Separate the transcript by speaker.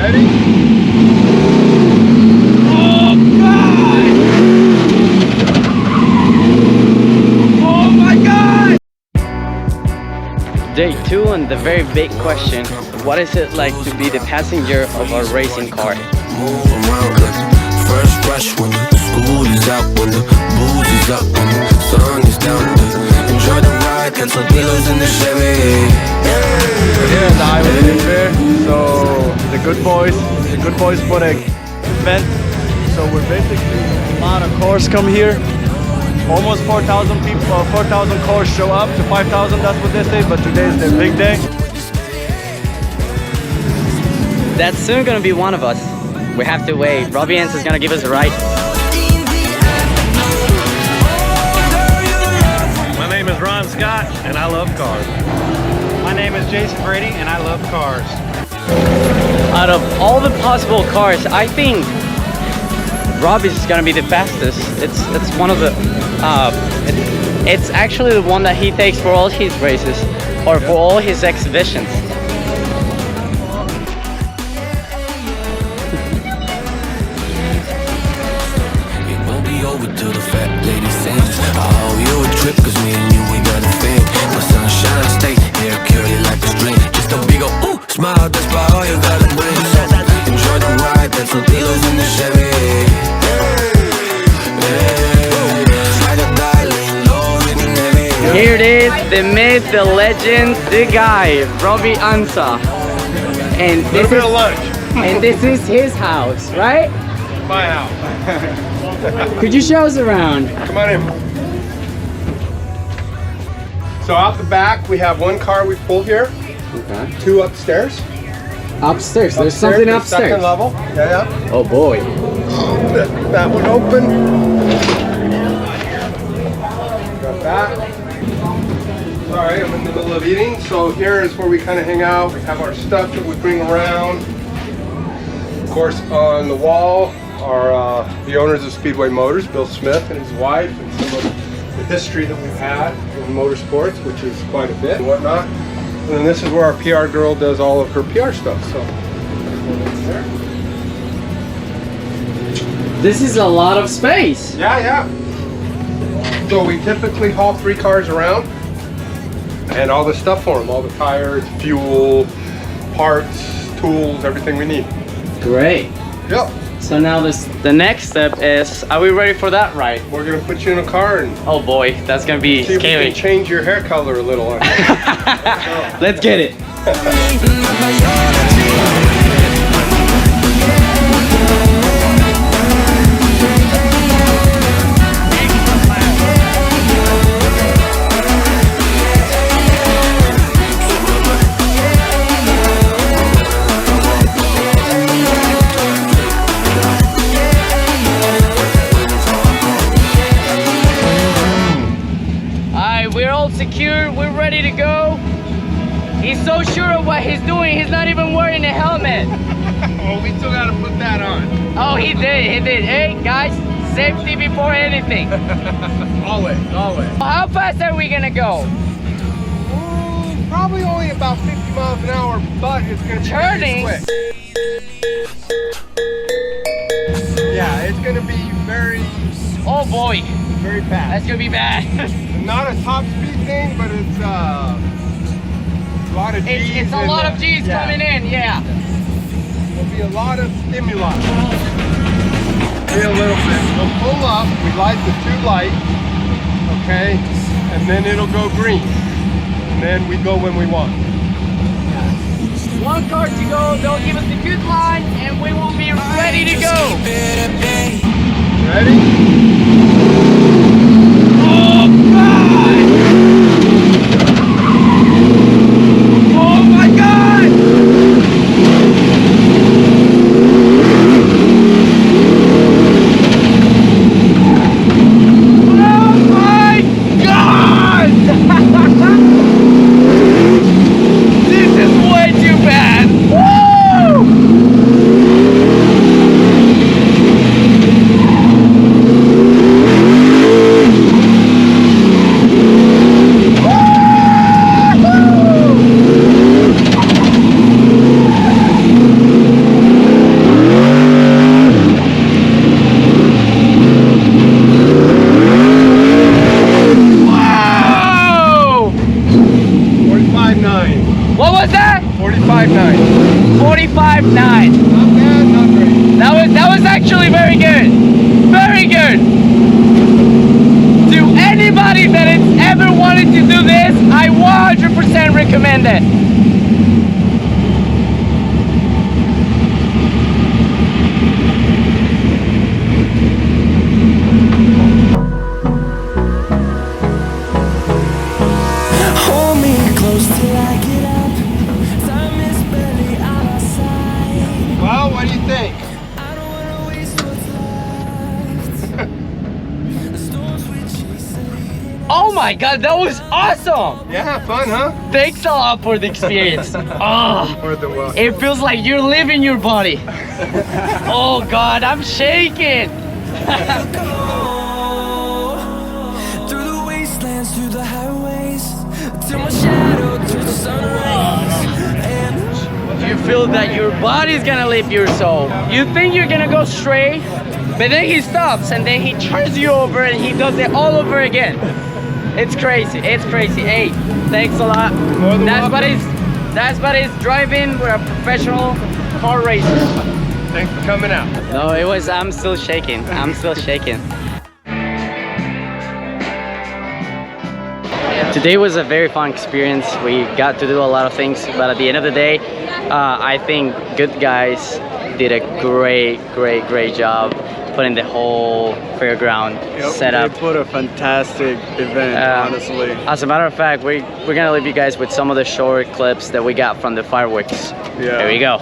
Speaker 1: Ready? Oh God! Oh my God!
Speaker 2: Day 2 and the very big question. What is it like to be the passenger of a racing car?
Speaker 3: Move around, first rush when the school is out, when the booze is up, when the sun is down. Enjoy the ride, get some pillows in the Chevy.
Speaker 1: We're here at the Highway Fair, so the good boys put an event. So we're basically a lot of cars come here. Almost 4,000 people, 4,000 cars show up to 5,000. That's what they say. But today is their big day.
Speaker 2: That's soon gonna be one of us. We have to wait. Robby Unser is gonna give us a ride.
Speaker 4: My name is Ron Scott, and I love cars.
Speaker 5: My name is Jason Brady, and I love cars.
Speaker 2: Out of all the possible cars, I think Robby's is gonna be the fastest. It's one of the it's actually the one that he takes for all his races or for all his exhibitions.
Speaker 3: It won't be over till the fat lady sings. Oh, you a trip, cause me and you ain't got a thing. The sunshine state, hair curly like a string. Just a big ol' ooh, smile, that's about all you gotta bring. So enjoy the ride, get some pillows in the Chevy.
Speaker 2: Here it is, the myth, the legend, the guy, Robby Unser. And this is
Speaker 1: lunch.
Speaker 2: And this is his house, right?
Speaker 1: My house.
Speaker 2: Could you show us around?
Speaker 1: Come on in. So out the back, we have one car we pull here.
Speaker 2: Okay.
Speaker 1: 2 upstairs.
Speaker 2: Upstairs. There's something
Speaker 1: the
Speaker 2: upstairs.
Speaker 1: Second level. Yeah.
Speaker 2: Oh boy.
Speaker 1: That one open. Got that. Sorry, I'm in the middle of eating. So here is where we kind of hang out. We have our stuff that we bring around. Of course, on the wall are the owners of Speedway Motors, Bill Smith and his wife, and some of the history that we've had in motorsports, which is quite a bit and whatnot. And then this is where our PR girl does all of her PR stuff. So
Speaker 2: This is a lot of space.
Speaker 1: yeah. So we typically haul 3 cars around and all the stuff for them, all the tires, fuel, parts, tools, everything we need.
Speaker 2: Great.
Speaker 1: Yep.
Speaker 2: So now the next step is, are we ready for that ride?
Speaker 1: We're gonna put you in a car and
Speaker 2: Oh boy, that's gonna be
Speaker 1: see if we
Speaker 2: scary.
Speaker 1: can change your hair color a little.
Speaker 2: Let's get it. We're all secure, we're ready to go. He's so sure of what he's doing, he's not even wearing a helmet.
Speaker 1: Oh, we still gotta put that on.
Speaker 2: Oh, he did. Hey guys, safety before anything.
Speaker 1: Always.
Speaker 2: How fast are we gonna go?
Speaker 1: Probably only about 50 miles an hour, but it's gonna be
Speaker 2: Turning?
Speaker 1: quick. Yeah, it's gonna be very
Speaker 2: Oh boy,
Speaker 1: fast.
Speaker 2: that's gonna be bad.
Speaker 1: Not a top speed thing, but it's a lot of G's.
Speaker 2: It's a lot of G's coming in, yeah.
Speaker 1: There'll be a lot of stimuli. Be a little bit. We'll pull up, we light the 2 lights, okay? And then it'll go green. And then we go when we want.
Speaker 2: 1 car to go, they'll give us the good line and we will be ready to go.
Speaker 1: Ready? Oh God! Oh my God! Oh my God! This is way too bad! Woo!
Speaker 2: 5.9.
Speaker 1: Not bad, not great.
Speaker 2: That was actually very good. Very good. To anybody that has ever wanted to do this, I 100% recommend it.
Speaker 3: Hold me close till I get up. Time is barely on our side.
Speaker 1: Well, what do you think?
Speaker 3: I don't wanna waste what's left. The storms we chase are leading us.
Speaker 2: Oh my god, that was awesome!
Speaker 1: Yeah, fun, huh?
Speaker 2: Thanks a lot for the experience. Oh,
Speaker 1: Or the well.
Speaker 2: it feels like you're living your body. Oh god, I'm shaking.
Speaker 3: Through the wastelands, through the highways, till my shadow turns to sun rays. And
Speaker 2: You feel that your body's gonna leave your soul. You think you're gonna go straight, but then he stops and then he turns you over and he does it all over again. It's crazy, it's crazy. Hey, thanks a lot.
Speaker 1: More than welcome.
Speaker 2: That's Buddy's driving. We're a professional car racer.
Speaker 1: Thanks for coming out.
Speaker 2: No, I'm still shaking. I'm still shaking. Today was a very fun experience. We got to do a lot of things, but at the end of the day, I think Good Guys did a great job putting the whole fairground setup.
Speaker 6: They put a fantastic event, honestly.
Speaker 2: As a matter of fact, we're gonna leave you guys with some of the short clips that we got from the fireworks.
Speaker 6: Yeah.
Speaker 2: There we go.